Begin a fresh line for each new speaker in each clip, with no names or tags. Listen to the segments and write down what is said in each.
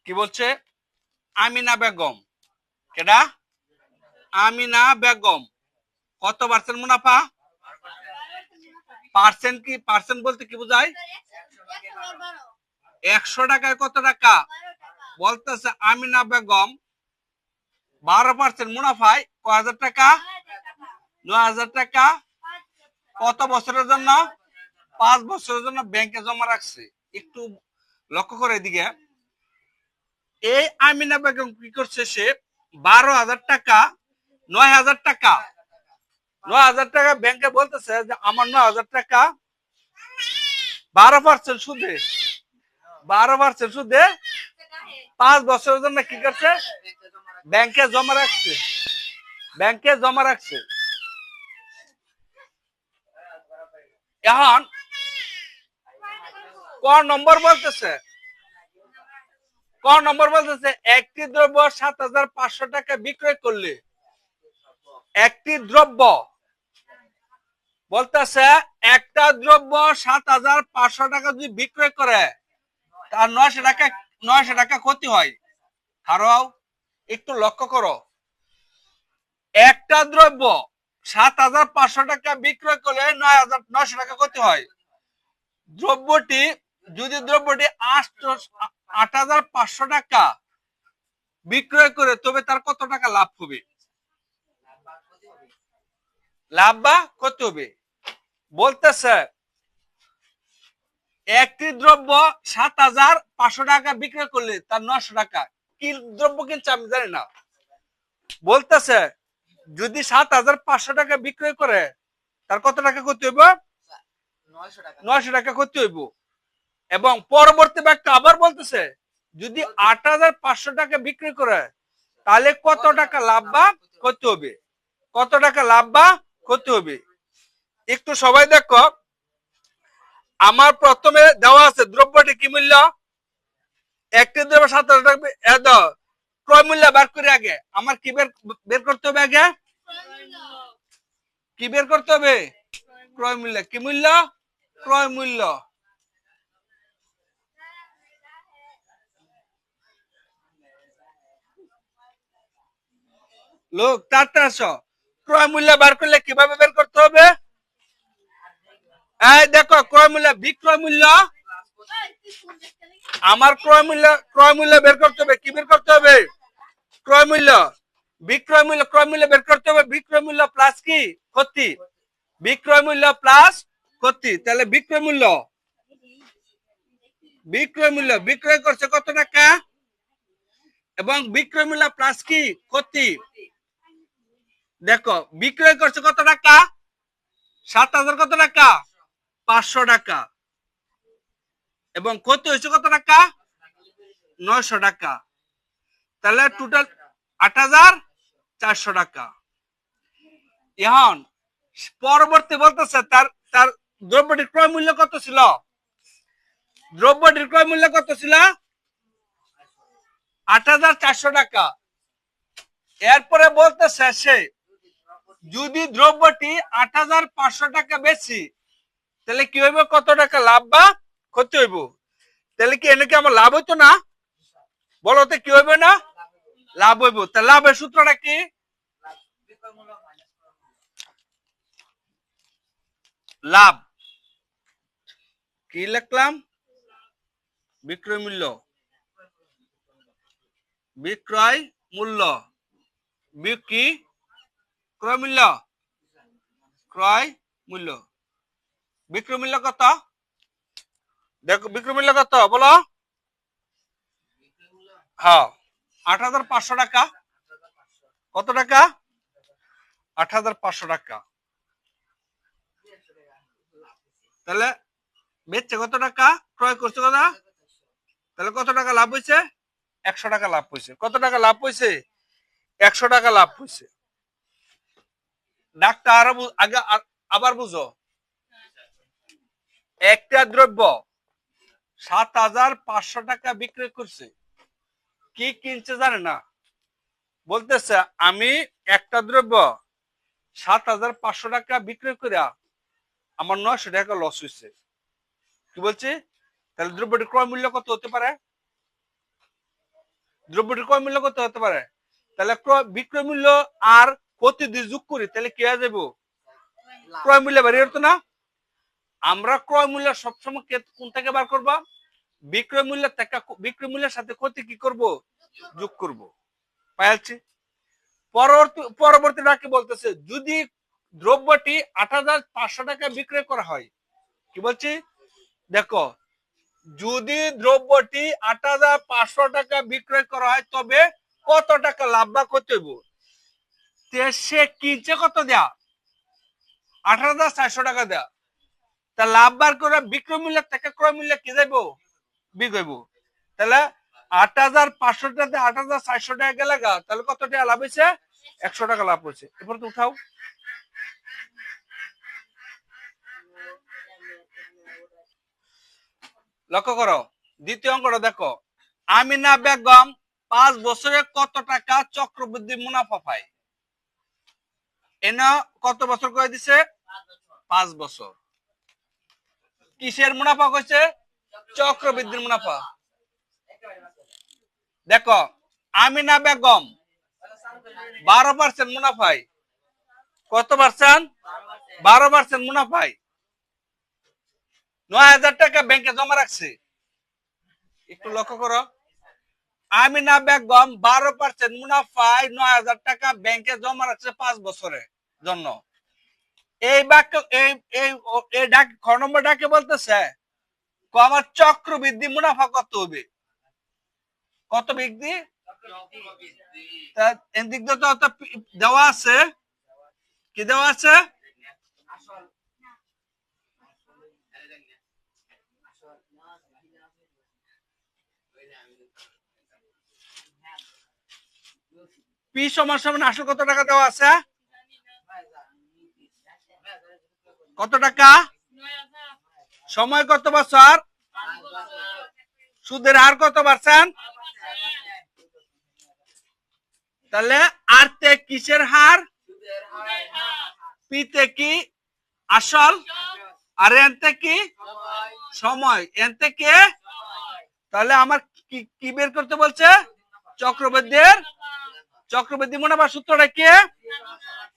কি বলছে? আমিনা বেগম। কেডা? আমিনা বেগম। কত পার্সেন্ট মুনাফা? পার্সেন্ট কি? পার্সেন্ট বলতে কি বোঝায়? 100 টাকায় কত টাকা? বলতেছে আমিনা বেগম 12% মুনাফায় কয় হাজার টাকা? 9,000 টাকা। কত বছরের জন্য? 5 বছরের জন্য ব্যাংকে জমা রাখছে। একটু লক্ষ্য করে এদিকে। এই আমিনা বেগম কি করছে? সে 12,000 টাকা, 9,000 টাকা, 9,000 টাকা ব্যাংকে বলতেছে যে আমার 9,000 টাকা 12% সুদে, 12% সুদে 5 বছরের জন্য কি করছে? ব্যাংকে জমা রাখছে, ব্যাংকে জমা রাখছে। এখন ক নম্বর বলতেছে, ক নম্বর বলতেছে একটি দ্রব্য 7,500 টাকা বিক্রয় করলে, একটি দ্রব্য বলতেছে একটা দ্রব্য 7,500 টাকা যদি বিক্রয় করে তার 900 টাকা ক্ষতি হয়। হারাও একটু লক্ষ্য করো, একটা দ্রব্য 7,500 টাকা বিক্রয় করলে 9,900 টাকা ক্ষতি হয়। দ্রব্যটি যদি 8,500 টাকা বিক্রয় করে তবে তার কত টাকা লাভ হবে? লাভ বা ক্ষতি হবে? বলতেছে একটি দ্রব্য 7,500 টাকা বিক্রয় করলে তার 900 টাকা। কি দ্রব্য কিনছে আমি জানি না। বলতেছে যদি 7,500 টাকা বিক্রয় করে তার কত টাকা ক্ষতি হইব? 900 টাকা ক্ষতি হইব। এবং পরবর্তী বাক্য আবার বলতেছে যদি 8,500 টাকা বিক্রি করে তাহলে কত টাকা লাভ বা ক্ষতি হবে? কত টাকা লাভ বা ক্ষতি হবে? একটু সবাই দেখো, আমার প্রথমে দেওয়া আছে দ্রব্যটি কি মূল্য? একটি দ্রব্য 7,000 টাকা, ক্রয় মূল্য বার করে আগে আমার কি বের করতে হবে? আগে কি বের করতে হবে? ক্রয় মূল্য। কি মূল্য? ক্রয় মূল্য। লোক তাড়াতাড়ি আসো। ক্রয় মূল্য বার করলে কিভাবে বের করতে হবে? এই দেখো, ক্রয় মূল্য, বিক্রয় মূল্য, আমার ক্রয় মূল্য বের করতে হবে। কি বের করতে হবে? ক্রয় মূল্য, বিক্রয় মূল্য। ক্রয় মূল্য বের করতে হবে বিক্রয় মূল্য প্লাস কি? ক্ষতি। বিক্রয় মূল্য প্লাস ক্ষতি। তাহলে বিক্রয় মূল্য, বিক্রয় মূল্য বিক্রয় করছে কত টাকা এবং বিক্রয় মূল্য প্লাস কি? ক্ষতি। দেখো বিক্রয় করছে কত টাকা? 7,000 কত টাকা? 500 টাকা। এবং ক্ষতি হয়েছে কত টাকা? 900 টাকা। তাহলে টোটাল 8,400 টাকা। এখন পরবর্তী বলতেছে তার তার দ্রব্যটির ক্রয় মূল্য কত ছিল? দ্রব্যটির ক্রয় মূল্য কত ছিল? 8,400 টাকা। এরপরে বলতেছে সে যদি দ্রব্যটি 8,500 টাকা বেশি তাহলে কি হইব? কত টাকা লাভ বা ক্ষতি হইব? তাহলে কি এনেকে আমার লাভ হইতো না? বলো তো কি হইবে না? লাভ হইব। তা লাভের সূত্রটা কি? লাভ কি লিখলাম? বিক্রয় মূল্য, বিক্রয় মূল্য, বিক্রি ক্রয় মূল্য, ক্রয় মূল্য। বিক্রয় মূল্য কত? দেখো বিক্রয় মূল্য কত বলো? হ্যাঁ 8,500 টাকা। কত টাকা? 8,500 টাকা। তাহলে বেচছে কত টাকা? ক্রয় করছে কত? তাহলে কত টাকা লাভ হয়েছে? 100 টাকা লাভ হয়েছে। কত টাকা লাভ হয়েছে? 100 টাকা লাভ হয়েছে। ডাক্তার আরো আগে আবার বুঝো, একটা দ্রব্য 7,500 টাকা বিক্রি করছে, কি কিনছে জানে না। বলতেছে আমি একটা দ্রব্য 7,500 টাকা বিক্রি করে আমার 900 টাকা লস হয়েছে। কি বলছি? তাহলে দ্রব্যটির ক্রয় মূল্য কত হতে পারে? দ্রব্যটির ক্রয় মূল্য কত হতে পারে? তাহলে বিক্রয় মূল্য আর ক্ষতি দিয়ে যোগ করি, তাহলে কি হয়ে যাবো? ক্রয় মূল্য বেরিয়ে হতো না? আমরা ক্রয় মূল্য সবসময় কোন থেকে বার করবো? বিক্রয় মূল্য থেকে। বিক্রয় মূল্যের সাথে ক্ষতি কি করব? যোগ করব। পাইছি? পরবর্তী বাক্যে বলতেছে যদি দ্রব্যটি ৮৫০০ টাকা বিক্রয় করা হয়। কি বলছি? দেখো, যদি দ্রব্যটি ৮৫০০ টাকা বিক্রয় করা হয় তবে কত টাকা লাভ বা ক্ষতি হইব? সে কিনছে কত দেয়া? ৮৪০০ টাকা দেয়া। তা লাভ বার করে বিক্রয় মূল্য থেকে ক্রয় মূল্য কি যাইব? বিগ হইব। তাহলে ৮৫০০ টাকাতে ৮৪০০ টাকা গেলে গা, তাহলে কত টাকা লাভ হয়েছে? ১০০ টাকা লাভ হয়েছে। এরপর তো উঠাও। লক্ষ্য করো দ্বিতীয় অঙ্কটা দেখো, আমিনা বেগম ৫ বছরে কত টাকা চক্রবৃদ্ধি মুনাফা পায়? এনা কত বছর করে দিছে? ৫ বছর। কিসের মুনাফা কইছে? চক্রবৃদ্ধির মুনাফা। দেখো, আমিনা বেগম ১২% মুনাফায়। কত পার্সেন্ট? ১২% মুনাফায় ৯০০০ টাকা ব্যাংকে জমা রাখছে। একটু লক্ষ্য করো, আমিনা বেগম ১২% মুনাফায় ৯০০০ টাকা ব্যাংকে জমা রাখছে ৫ বছরের জন্য। এই বাক্য এই ডাক খ নম্বর ডাকে বলতেছে আমার চক্রবৃদ্ধি মুনাফা কত হবে? কত বৃদ্ধি? এদিক দিয়ে তো দেওয়া আছে। কি দেওয়া আছে? পি সমান সমান আসল কত টাকা দেওয়া আছে? কত টাকা? সময় কত বছর? সুদের হার কত পার্সেন্ট? তাহলে আর তে কিসের হার? পিতে কি আসল, আর এনতে কি সময়, এনতে কে? তাহলে আমার কি বের করতে বলছে? চক্রবৃদ্ধি মুনাফা সূত্রটা কি?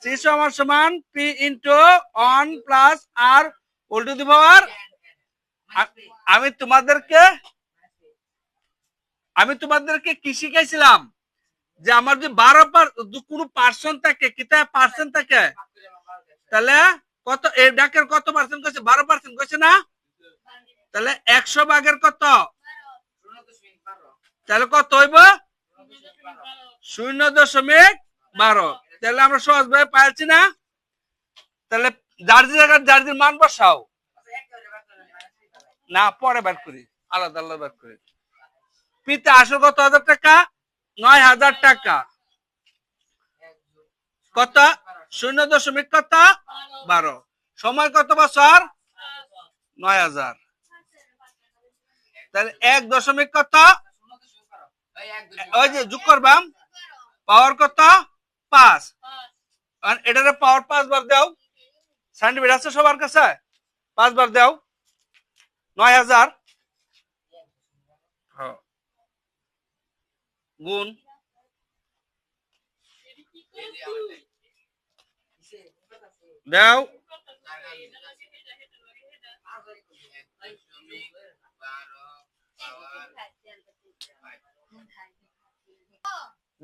সি সমান সমান P into 1 plus r whole to the power. আমি তোমাদেরকে কি শিখাইছিলাম? যে আমার যদি 12 কোন পার্সেন্ট থাকে, কিতা পার্সেন্ট থাকে, তাহলে কত? এই ডাকের কত পার্সেন্ট কইছে? 12% কইছে না? তাহলে 100 ভাগের কত? তাহলে কত হইব? 0.12। তাহলে আমরা সহজভাবে পাইছি না? তাহলে জার্জির মান বসাও না, পরে বের করি, আলাদা আলাদা বের করি। পিতে আসল কত হাজার টাকা? ৯০০০ টাকা। কত? 0.12। সময় কত বছর? ৯০০০। তাহলে 1 কত? ওই যে যোগ করবাম, পাওয়ার কত? ৫। এটারে পাওয়ার ৫ বার দাও। সাইন্টিফিক আছে সবার কাছে? ৫ বার দাও। ৯০০০ গুণ দাও।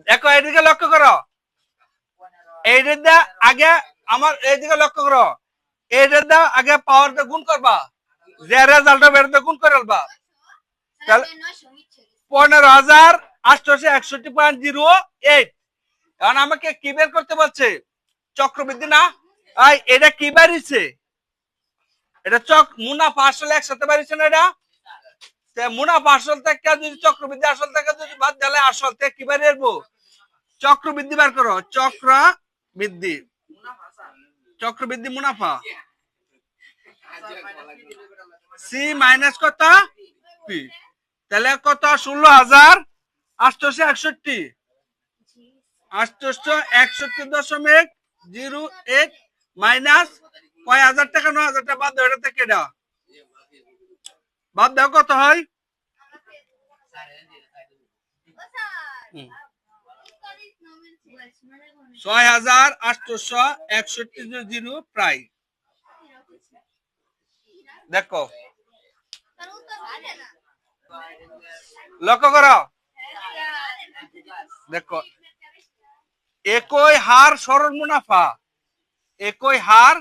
দেখো এইদিকে লক্ষ্য করো, এইটা আগে আমার এইদিকে লক্ষ্য করো, এইটা আগে পাওয়ার দিয়ে গুণ করবা, যে রেজাল্ট হবে এটা গুণ করে ফেলবা। তাহলে ১৫,৮৬১.০৮। এখন আমাকে কি বের করতে বলছে? চক্রবৃদ্ধি না? এটা কি বাড়িছে? এটা মুনাফা আসলে একসাথে বাড়িছে না? এটা মুনাফা আসল থেকে যদি চক্রবৃদ্ধি আসল থেকে যদি বাদ দিলে আসল থেকে কি বাড়ি আসবো? চক্রবৃদ্ধি বার করো। চক্রবৃদ্ধি মুনাফা সি মাইনাস কত? পি। তাহলে কত? ১৬,৮৬১। ৮৬১.০১ মাইনাস কয় হাজার টাকা 9,000 টাকা বাদ দাও, এটা থেকে এটা বাদ দাও, কত হয়? হুম। 6,861 প্রায়। দেখো, লক্ষ্য করো, দেখো একই হার সরল মুনাফা, একই হার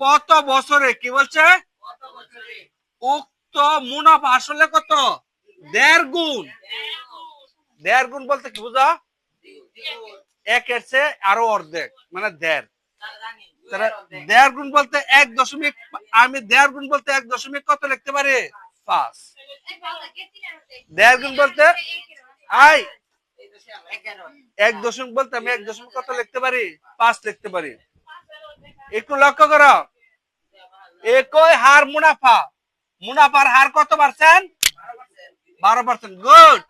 কত বছরে, কি বলছে, উক্ত মুনাফা আসলে কত, 1.5 গুণ। 1.5 গুণ বলতে কি বুঝা, একের চেয়ে আরো অর্ধেক, মানে 1.5। 1.5 গুণ বলতে 1 দশমিক, আমি 1.5 গুণ বলতে 1 দশমিক কত লিখতে পারি, 5। 1.5 গুণ বলতে 1 দশমিক বলতে আমি 1 দশমিক কত লিখতে পারি, 5 লিখতে পারি। একটু লক্ষ্য করো, একই হার মুনাফা, মুনাফার হার কত পার্সেন্ট, 12%। গুড।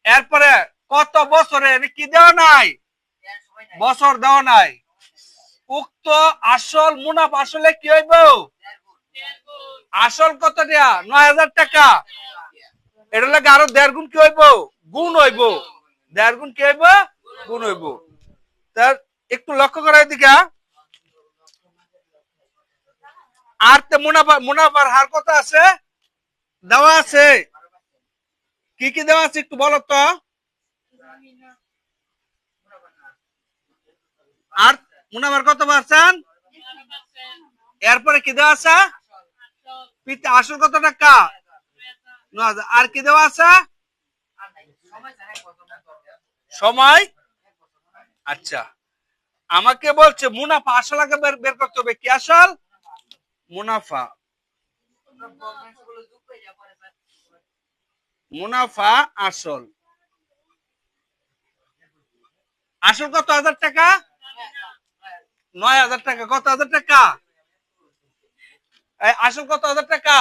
এরপরে কত বছরে, কি দেওয়া নাই, বছর দেওয়া নাই। উক্ত আসল মুনাফা আসলে কি হইব, আসল কত দেয়া, 9,000 টাকা। এটা লাগে আরো 1.5 গুণ কি হইব, গুণ হইব। 1.5 গুণ কি হইব, গুণ হইব। তার একটু লক্ষ্য করা এদিকে, আর তে মুনাফার হার কত আছে, দেওয়া আছে, কি কি দেওয়া আছে একটু বলো তো। আর মুনাফার কত পার্সেন্ট, এরপরে কি দেওয়া আছে, আসল কত টাকা, 9,000। আর কি দেওয়া আছে, সময়। আচ্ছা, আমাকে বলছে মুনাফা আসল আগে বের করতে হবে, কি আসল, মুনাফা। মুনাফা আসল, আসল কত হাজার টাকা, 9,000 টাকা। কত হাজার টাকা, আসল কত হাজার টাকা,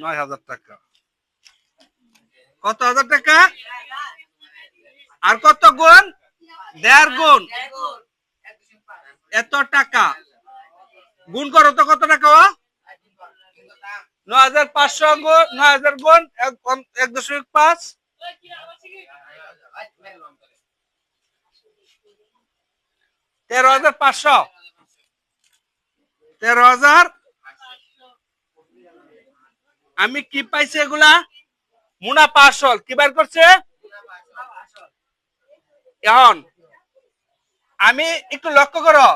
9,000 টাকা। কত হাজার টাকা, আর কত গুণ, 1.5 গুণ, এত টাকা। গুণ করো তো কত টাকা, 9,500 গুণ 9,000 গুণ 1.5, 13,500, 13,000। আমি কি পাইছি, এগুলা মুনাফা আসল কি বের করছে। এখন আমি একটু লক্ষ্য করো,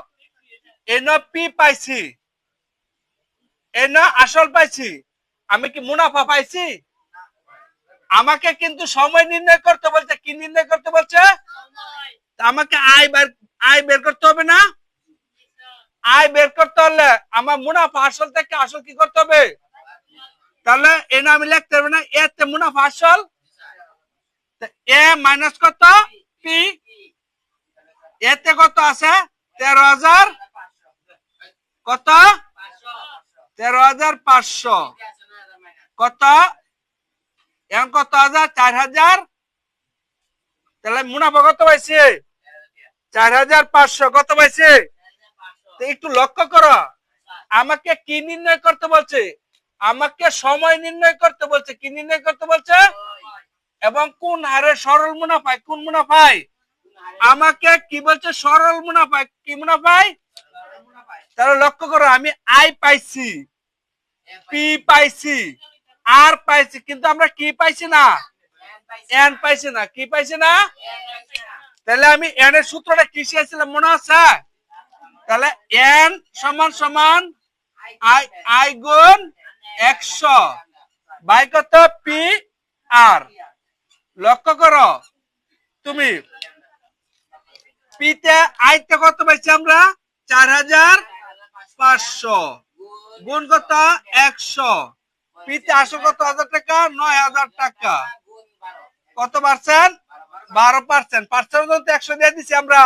এন পি পাইছি, এন আসল পাইছি, আমি কি মুনাফা পাইছি। আমাকে কিন্তু সময় নির্ণয় করতে বলছে, কি নির্ণয় করতে বলছে, আমাকে আয় বের করতে হবে না। আয় বের করতে হলে আমার মুনাফা আসল থেকে আসল কি করতে হবে, তাহলে এন আমি লিখতে হবে না, এতে মুনাফা আসল, এ মাইনাস কত, পি, এতে কত আছে, 13,000, কত, 13,500, কত, এখন কত হাজার, 4,000। তাহলে মুনাফা কত পাইছে, 4,500, কত পাইছে। একটু লক্ষ্য করো, আমাকে কি নির্ণয় করতে বলছে, আমাকে সময় নির্ণয় করতে বলছে, কি নির্ণয় করতে বলছে, এবং কোন হারে সরল মুনাফায়, কোন মুনাফায়, আমাকে কি বলছে, সরল মুনাফায়, কি মুনাফায়। তাহলে লক্ষ্য করো, আমি আই পাইছি, পি পাইছি, আর পাইছি, কিন্তু আমরা কি পাইছি না, এন পাইছি না, কি পাইছি না। তাহলে আমি এন এর সূত্রটা কি শিখেছিলাম মনে আছে, তাহলে এন সমান সমান আই গুণ 100 বাই কত, পি আর। লক্ষ্য করো, তুমি পিতে আইতে কত পাইছি আমরা, 4,500 গুণ কত, 100, পিতে আসল কত হাজার টাকা, 9,000 টাকা। কত পার্সেন্ট, 12%। পার্সেন্ট 100 দিয়ে দিছি আমরা।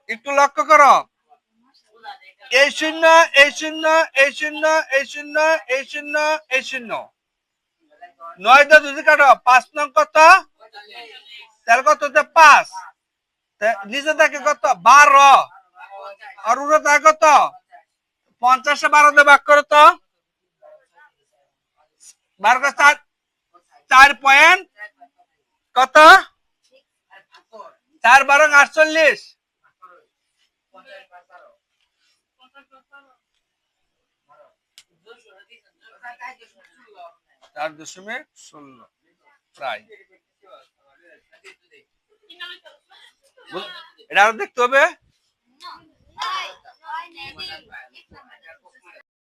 একটু লক্ষ্য করো, এই শূন্য, এই শূন্য, এই শূন্য, এই শূন্য, এই শূন্য, এই শূন্য, 9 দিয়ে 2 কাটো, 5 নং কত, তাহলে কত হচ্ছে 5, নিচে থাকে কত, 12, আর উড়োটা কত? 50 12 দিয়ে ভাগ করো তো। 4 পয়েন্ট কত? 4 12 48। 4.16 প্রায়। এটা আরো দেখতে হবে।